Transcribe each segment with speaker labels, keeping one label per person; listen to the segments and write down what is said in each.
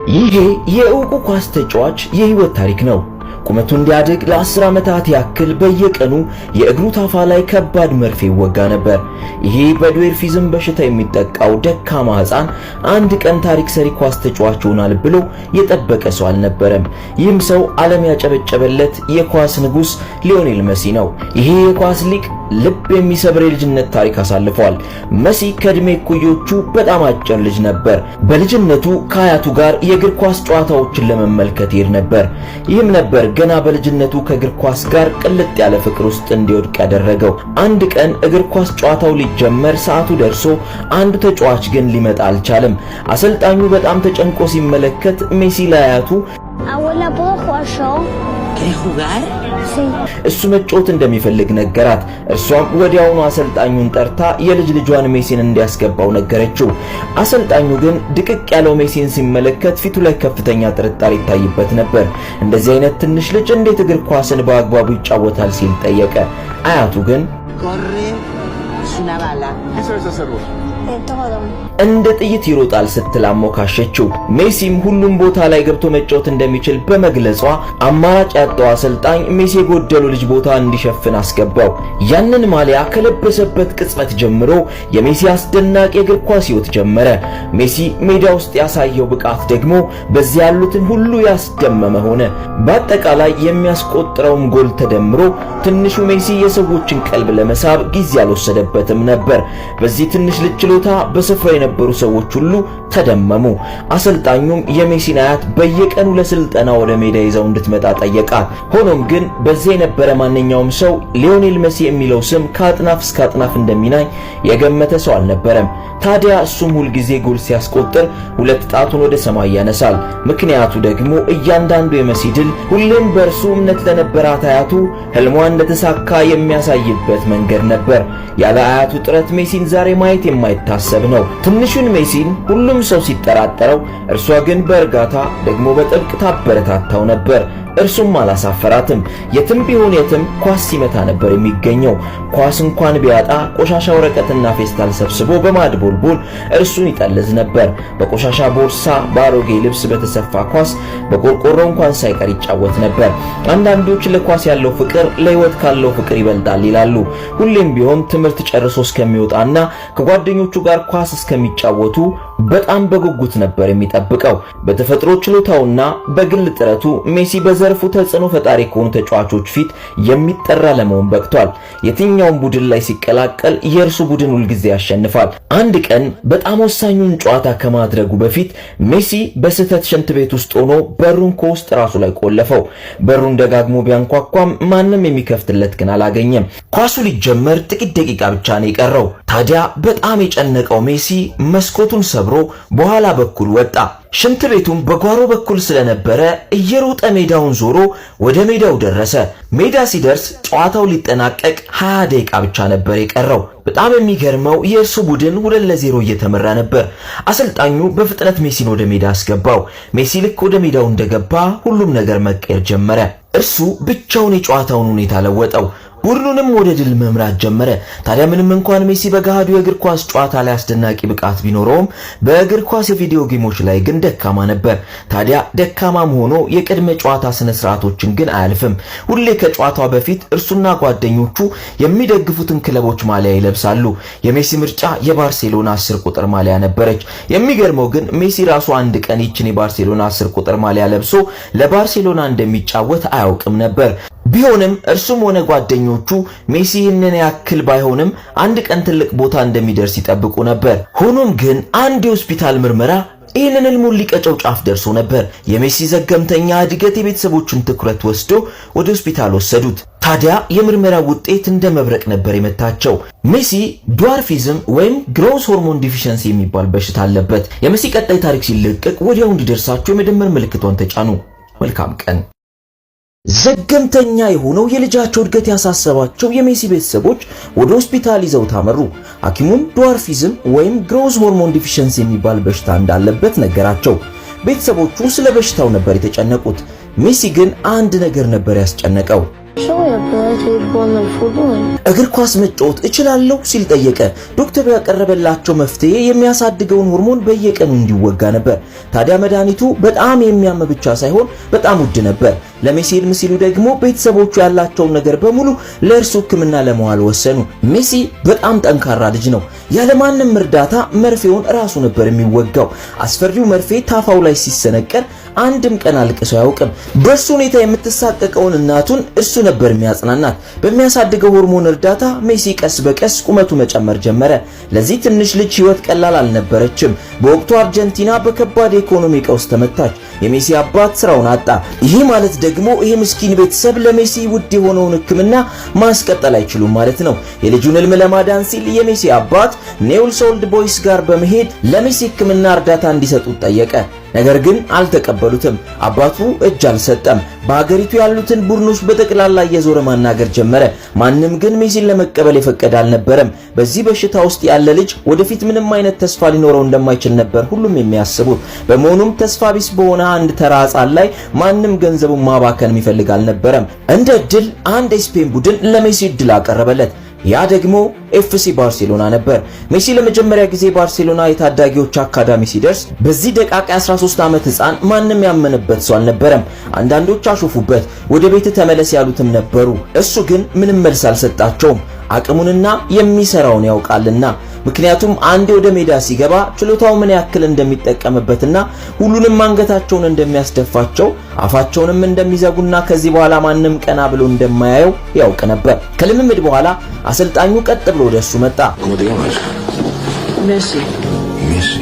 Speaker 1: ይሄ የእውቁ ኳስ ተጫዋች የህይወት ታሪክ ነው። ቁመቱ እንዲያድግ ለ10 ዓመታት ያክል በየቀኑ የእግሩ ታፋ ላይ ከባድ መርፌ ይወጋ ነበር። ይሄ በድዌርፊዝም በሽታ የሚጠቃው ደካማ ህፃን አንድ ቀን ታሪክ ሰሪ ኳስ ተጫዋች ይሆናል ብሎ የጠበቀ ሰው አልነበረም። ይህም ሰው ዓለም ያጨበጨበለት የኳስ ንጉስ ሊዮኔል መሲ ነው። ይሄ የኳስ ሊቅ ልብ የሚሰብር የልጅነት ታሪክ አሳልፏል። መሲ ከእድሜ እኩዮቹ በጣም አጭር ልጅ ነበር። በልጅነቱ ከአያቱ ጋር የእግር ኳስ ጨዋታዎችን ለመመልከት ይሄድ ነበር። ይህም ነበር ገና በልጅነቱ ከእግር ኳስ ጋር ቅልጥ ያለ ፍቅር ውስጥ እንዲወድቅ ያደረገው። አንድ ቀን እግር ኳስ ጨዋታው ሊጀመር ሰዓቱ ደርሶ አንድ ተጫዋች ግን ሊመጣ አልቻለም። አሰልጣኙ በጣም ተጨንቆ ሲመለከት ሜሲ ለአያቱ እሱ መጫወት እንደሚፈልግ ነገራት። እርሷም ወዲያውኑ አሰልጣኙን ጠርታ የልጅ ልጇን ሜሲን እንዲያስገባው ነገረችው። አሰልጣኙ ግን ድቅቅ ያለው ሜሲን ሲመለከት ፊቱ ላይ ከፍተኛ ጥርጣሬ ይታይበት ነበር። እንደዚህ አይነት ትንሽ ልጅ እንዴት እግር ኳስን በአግባቡ ይጫወታል ሲል ጠየቀ። አያቱ ግን እንደ ጥይት ይሮጣል ስትል አሞካሸችው። ሜሲም ሁሉም ቦታ ላይ ገብቶ መጫወት እንደሚችል በመግለጿ አማራጭ ያጣው አሰልጣኝ ሜሲ የጎደሉ ልጅ ቦታ እንዲሸፍን አስገባው። ያንን ማሊያ ከለበሰበት ቅጽበት ጀምሮ የሜሲ አስደናቂ የእግር ኳስ ሕይወት ጀመረ። ሜሲ ሜዳ ውስጥ ያሳየው ብቃት ደግሞ በዚያ ያሉትን ሁሉ ያስደመመ ሆነ። በአጠቃላይ የሚያስቆጥረውም ጎል ተደምሮ ትንሹ ሜሲ የሰዎችን ቀልብ ለመሳብ ጊዜ አልወሰደበትም ነበር። በዚህ ትንሽ ልጅ ችሎታ በስፍራው የነበሩ ሰዎች ሁሉ ተደመሙ። አሰልጣኙም የሜሲን አያት በየቀኑ ለስልጠና ወደ ሜዳ ይዘው እንድትመጣ ጠየቃት። ሆኖም ግን በዚያ የነበረ ማንኛውም ሰው ሊዮኔል መሲ የሚለው ስም ከአጥናፍ እስከ አጥናፍ እንደሚናኝ የገመተ ሰው አልነበረም። ታዲያ እሱም ሁል ጊዜ ጎል ሲያስቆጥር ሁለት ጣቱን ወደ ሰማይ ያነሳል። ምክንያቱ ደግሞ እያንዳንዱ የመሲ ድል ሁሌም በእርሱ እምነት ለነበራት አያቱ ህልሟ እንደተሳካ የሚያሳይበት መንገድ ነበር። ያለ አያቱ ጥረት ሜሲን ዛሬ ማየት የማይታሰብ ነው። ትንሹን ሜሲን ሁሉም ሰው ሲጠራጠረው፣ እርሷ ግን በእርጋታ ደግሞ በጥብቅ ታበረታታው ነበር። እርሱም አላሳፈራትም። የትም ቢሆን የትም ኳስ ሲመታ ነበር የሚገኘው። ኳስ እንኳን ቢያጣ ቆሻሻ ወረቀትና ፌስታል ሰብስቦ በማድቦልቦል እርሱን ይጠልዝ ነበር። በቆሻሻ ቦርሳ፣ በአሮጌ ልብስ በተሰፋ ኳስ፣ በቆርቆሮ እንኳን ሳይቀር ይጫወት ነበር። አንዳንዶች ለኳስ ያለው ፍቅር ለህይወት ካለው ፍቅር ይበልጣል ይላሉ። ሁሌም ቢሆን ትምህርት ጨርሶ እስከሚወጣና ከጓደኞቹ ጋር ኳስ እስከሚጫወቱ በጣም በጉጉት ነበር የሚጠብቀው። በተፈጥሮ ችሎታውና በግል ጥረቱ ሜሲ በዘርፉ ተጽዕኖ ፈጣሪ ከሆኑ ተጫዋቾች ፊት የሚጠራ ለመሆን በቅቷል። የትኛውም ቡድን ላይ ሲቀላቀል የእርሱ ቡድን ሁልጊዜ ያሸንፋል። አንድ ቀን በጣም ወሳኙን ጨዋታ ከማድረጉ በፊት ሜሲ በስህተት ሽንት ቤት ውስጥ ሆኖ በሩን ከውስጥ ራሱ ላይ ቆለፈው። በሩን ደጋግሞ ቢያንኳኳም ማንም የሚከፍትለት ግን አላገኘም። ኳሱ ሊጀመር ጥቂት ደቂቃ ብቻ ነው የቀረው። ታዲያ በጣም የጨነቀው ሜሲ መስኮቱን ሰብሮ በኋላ በኩል ወጣ። ሽንት ቤቱም በጓሮ በኩል ስለነበረ እየሮጠ ሜዳውን ዞሮ ወደ ሜዳው ደረሰ። ሜዳ ሲደርስ ጨዋታው ሊጠናቀቅ 20 ደቂቃ ብቻ ነበር የቀረው። በጣም የሚገርመው የእርሱ ቡድን 2-0 እየተመራ ነበር። አሰልጣኙ በፍጥነት ሜሲን ወደ ሜዳ አስገባው። ሜሲ ልክ ወደ ሜዳው እንደገባ ሁሉም ነገር መቀየር ጀመረ። እርሱ ብቻውን የጨዋታውን ሁኔታ ለወጠው። ቡድኑንም ወደ ድል መምራት ጀመረ። ታዲያ ምንም እንኳን ሜሲ በገሃዱ የእግር ኳስ ጨዋታ ላይ አስደናቂ ብቃት ቢኖረውም በእግር ኳስ የቪዲዮ ጌሞች ላይ ግን ደካማ ነበር። ታዲያ ደካማም ሆኖ የቅድመ ጨዋታ ስነ ስርዓቶችን ግን አያልፍም። ሁሌ ከጨዋታው በፊት እርሱና ጓደኞቹ የሚደግፉትን ክለቦች ማሊያ ይለብሳሉ። የሜሲ ምርጫ የባርሴሎና 10 ቁጥር ማሊያ ነበረች። የሚገርመው ግን ሜሲ ራሱ አንድ ቀን ይችን የባርሴሎና 10 ቁጥር ማሊያ ለብሶ ለባርሴሎና እንደሚጫወት አያውቅም ነበር። ቢሆንም እርሱም ሆነ ጓደኞቹ ሜሲ ይህንን ያክል ባይሆንም አንድ ቀን ትልቅ ቦታ እንደሚደርስ ይጠብቁ ነበር። ሆኖም ግን አንድ የሆስፒታል ምርመራ ይህንን ህልሙን ሊቀጨው ጫፍ ደርሶ ነበር። የሜሲ ዘገምተኛ እድገት የቤተሰቦቹን ትኩረት ወስዶ ወደ ሆስፒታል ወሰዱት። ታዲያ የምርመራ ውጤት እንደ መብረቅ ነበር የመታቸው። ሜሲ ድዋርፊዝም ወይም ግሮስ ሆርሞን ዲፊሸንሲ የሚባል በሽታ አለበት። የሜሲ ቀጣይ ታሪክ ሲለቀቅ ወዲያው እንዲደርሳችሁ የመደመር ምልክቷን ተጫኑ። መልካም ቀን። ዘገምተኛ የሆነው የልጃቸው እድገት ያሳሰባቸው የሜሲ ቤተሰቦች ወደ ሆስፒታል ይዘው ታመሩ። ሐኪሙም ድዋርፊዝም ወይም ግሮስ ሆርሞን ዲፊሸንሲ የሚባል በሽታ እንዳለበት ነገራቸው። ቤተሰቦቹ ስለ በሽታው ነበር የተጨነቁት። ሜሲ ግን አንድ ነገር ነበር ያስጨነቀው። እግር ኳስ መጫወት እችላለሁ ሲል ጠየቀ። ዶክተሩ ያቀረበላቸው መፍትሄ የሚያሳድገውን ሆርሞን በየቀኑ እንዲወጋ ነበር። ታዲያ መድኃኒቱ በጣም የሚያም ብቻ ሳይሆን በጣም ውድ ነበር። ለሜሲ ዕድሜ ሲሉ ደግሞ ቤተሰቦቹ ያላቸውን ነገር በሙሉ ለእርሱ ሕክምና ለመዋል ወሰኑ። ሜሲ በጣም ጠንካራ ልጅ ነው። ያለማንም እርዳታ መርፌውን ራሱ ነበር የሚወጋው። አስፈሪው መርፌ ታፋው ላይ ሲሰነቀር አንድም ቀን አልቅሶ አያውቅም። በእርሱ ሁኔታ የምትሳቀቀውን እናቱን እርሱ ነበር የሚያጽናናት። በሚያሳድገው ሆርሞን እርዳታ ሜሲ ቀስ በቀስ ቁመቱ መጨመር ጀመረ። ለዚህ ትንሽ ልጅ ህይወት ቀላል አልነበረችም። በወቅቱ አርጀንቲና በከባድ ኢኮኖሚ ቀውስ ተመታች። የሜሲ አባት ስራውን አጣ። ይሄ ማለት ደግሞ ይሄ ምስኪን ቤተሰብ ለሜሲ ውድ የሆነውን ሕክምና ማስቀጠል አይችሉም ማለት ነው። የልጁን ህልም ለማዳን ሲል የሜሲ አባት ኔውልስ ኦልድ ቦይስ ጋር በመሄድ ለሜሲ ሕክምና እርዳታ እንዲሰጡት ጠየቀ። ነገር ግን አልተቀበሉትም። አባቱ እጅ አልሰጠም። በሀገሪቱ ያሉትን ቡድኖች በጠቅላላ እየዞረ ማናገር ጀመረ። ማንም ግን ሜሲን ለመቀበል የፈቀደ አልነበረም። በዚህ በሽታ ውስጥ ያለ ልጅ ወደፊት ምንም አይነት ተስፋ ሊኖረው እንደማይችል ነበር ሁሉም የሚያስቡት። በመሆኑም ተስፋ ቢስ በሆነ አንድ ተራ ሕፃን ላይ ማንም ገንዘቡን ማባከን የሚፈልግ አልነበረም። እንደ እድል አንድ የስፔን ቡድን ለሜሲ እድል አቀረበለት። ያ ደግሞ ኤፍሲ ባርሴሎና ነበር። ሜሲ ለመጀመሪያ ጊዜ ባርሴሎና የታዳጊዎች አካዳሚ ሲደርስ በዚህ ደቃቃ 13 ዓመት ሕፃን ማንም ያመነበት ሰው አልነበረም። አንዳንዶች አሾፉበት፣ ወደ ቤት ተመለስ ያሉትም ነበሩ። እሱ ግን ምንም መልስ አልሰጣቸውም። አቅሙንና የሚሰራውን ያውቃልና። ምክንያቱም አንዴ ወደ ሜዳ ሲገባ ችሎታው ምን ያክል እንደሚጠቀምበትና ሁሉንም አንገታቸውን እንደሚያስደፋቸው አፋቸውንም እንደሚዘጉና ከዚህ በኋላ ማንም ቀና ብሎ እንደማያየው ያውቅ ነበር። ከልምምድ በኋላ አሰልጣኙ ቀጥ ብሎ ወደሱ መጣ።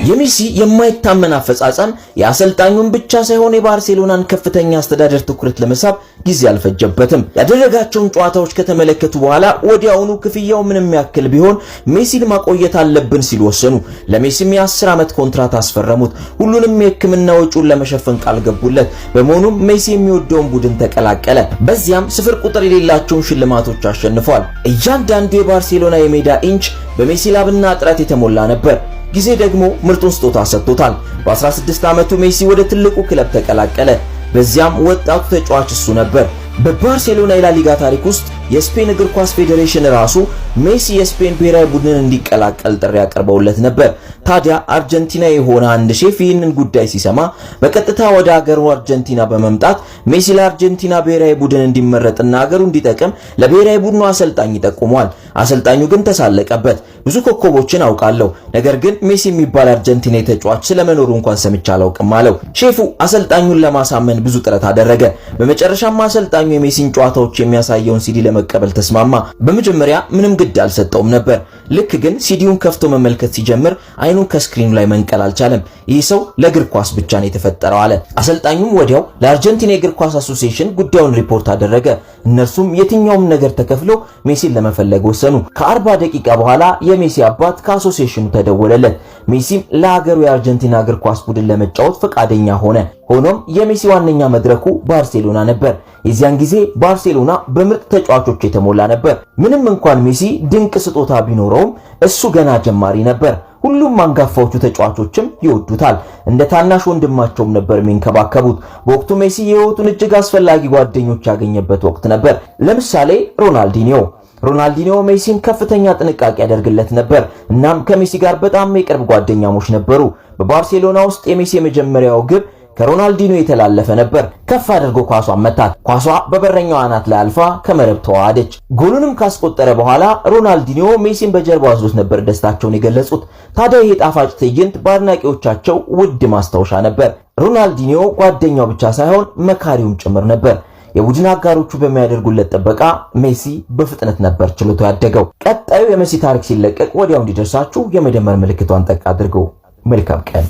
Speaker 1: የሜሲ የማይታመን አፈጻጸም የአሰልጣኙን ብቻ ሳይሆን የባርሴሎናን ከፍተኛ አስተዳደር ትኩረት ለመሳብ ጊዜ አልፈጀበትም። ያደረጋቸውን ጨዋታዎች ከተመለከቱ በኋላ ወዲያውኑ ክፍያው ምንም ያክል ቢሆን ሜሲን ማቆየት አለብን ሲሉ ወሰኑ። ለሜሲም የ10 ዓመት ኮንትራት አስፈረሙት። ሁሉንም የሕክምና ወጪውን ለመሸፈን ቃል ገቡለት። በመሆኑም ሜሲ የሚወደውን ቡድን ተቀላቀለ። በዚያም ስፍር ቁጥር የሌላቸውን ሽልማቶች አሸንፏል። እያንዳንዱ የባርሴሎና የሜዳ ኢንች በሜሲ ላብና ጥረት የተሞላ ነበር። ጊዜ ደግሞ ምርጡን ስጦታ ሰጥቶታል። በ16 ዓመቱ ሜሲ ወደ ትልቁ ክለብ ተቀላቀለ። በዚያም ወጣቱ ተጫዋች እሱ ነበር። በባርሴሎና የላሊጋ ታሪክ ውስጥ የስፔን እግር ኳስ ፌዴሬሽን ራሱ ሜሲ የስፔን ብሔራዊ ቡድን እንዲቀላቀል ጥሪ ያቀርበውለት ነበር። ታዲያ አርጀንቲና የሆነ አንድ ሼፍ ይህንን ጉዳይ ሲሰማ በቀጥታ ወደ ሀገሩ አርጀንቲና በመምጣት ሜሲ ለአርጀንቲና ብሔራዊ ቡድን እንዲመረጥና ሀገሩ እንዲጠቅም ለብሔራዊ ቡድኑ አሰልጣኝ ይጠቁሟል። አሰልጣኙ ግን ተሳለቀበት። ብዙ ኮከቦችን አውቃለሁ፣ ነገር ግን ሜሲ የሚባል አርጀንቲና ተጫዋች ስለመኖሩ እንኳን ሰምቼ አላውቅም አለው። ሼፉ አሰልጣኙን ለማሳመን ብዙ ጥረት አደረገ። በመጨረሻም አሰልጣኙ የሜሲን ጨዋታዎች የሚያሳየውን ሲዲ ለመቀበል ተስማማ። በመጀመሪያ ምንም ግድ አልሰጠውም ነበር። ልክ ግን ሲዲውን ከፍቶ መመልከት ሲጀምር አይኑን ከስክሪኑ ላይ መንቀል አልቻለም። ይህ ሰው ለእግር ኳስ ብቻ ነው የተፈጠረው አለ። አሰልጣኙም ወዲያው ለአርጀንቲና የእግር ኳስ አሶሲዬሽን ጉዳዩን ሪፖርት አደረገ። እነርሱም የትኛውም ነገር ተከፍሎ ሜሲን ለመፈለግ ወሰኑ። ከ40 ደቂቃ በኋላ የሜሲ አባት ከአሶሲዬሽኑ ተደወለለት። ሜሲም ለሀገሩ የአርጀንቲና እግር ኳስ ቡድን ለመጫወት ፈቃደኛ ሆነ። ሆኖም የሜሲ ዋነኛ መድረኩ ባርሴሎና ነበር። የዚያን ጊዜ ባርሴሎና በምርጥ ተጫዋቾች የተሞላ ነበር። ምንም እንኳን ሜሲ ድንቅ ስጦታ ቢኖረውም እሱ ገና ጀማሪ ነበር። ሁሉም አንጋፋዎቹ ተጫዋቾችም ይወዱታል። እንደ ታናሽ ወንድማቸውም ነበር የሚንከባከቡት። በወቅቱ ሜሲ የህይወቱን እጅግ አስፈላጊ ጓደኞች ያገኘበት ወቅት ነበር። ለምሳሌ ሮናልዲኒዮ ሜሲን ከፍተኛ ጥንቃቄ ያደርግለት ነበር። እናም ከሜሲ ጋር በጣም የቅርብ ጓደኛሞች ነበሩ። በባርሴሎና ውስጥ የሜሲ የመጀመሪያው ግብ ከሮናልዲኒዮ የተላለፈ ነበር። ከፍ አድርጎ ኳሷን መታት። ኳሷ በበረኛው አናት ላይ አልፋ ከመረብ ተዋሃደች። ጎሉንም ካስቆጠረ በኋላ ሮናልዲኒዮ ሜሲን በጀርባው አዝሎት ነበር ደስታቸውን የገለጹት። ታዲያ ይሄ ጣፋጭ ትዕይንት በአድናቂዎቻቸው ውድ ማስታወሻ ነበር። ሮናልዲኒዮ ጓደኛው ብቻ ሳይሆን መካሪውም ጭምር ነበር። የቡድን አጋሮቹ በሚያደርጉለት ጥበቃ ሜሲ በፍጥነት ነበር ችሎታ ያደገው። ቀጣዩ የሜሲ ታሪክ ሲለቀቅ ወዲያው እንዲደርሳችሁ የመደመር ምልክቷን ጠቅ አድርጉ። መልካም ቀን።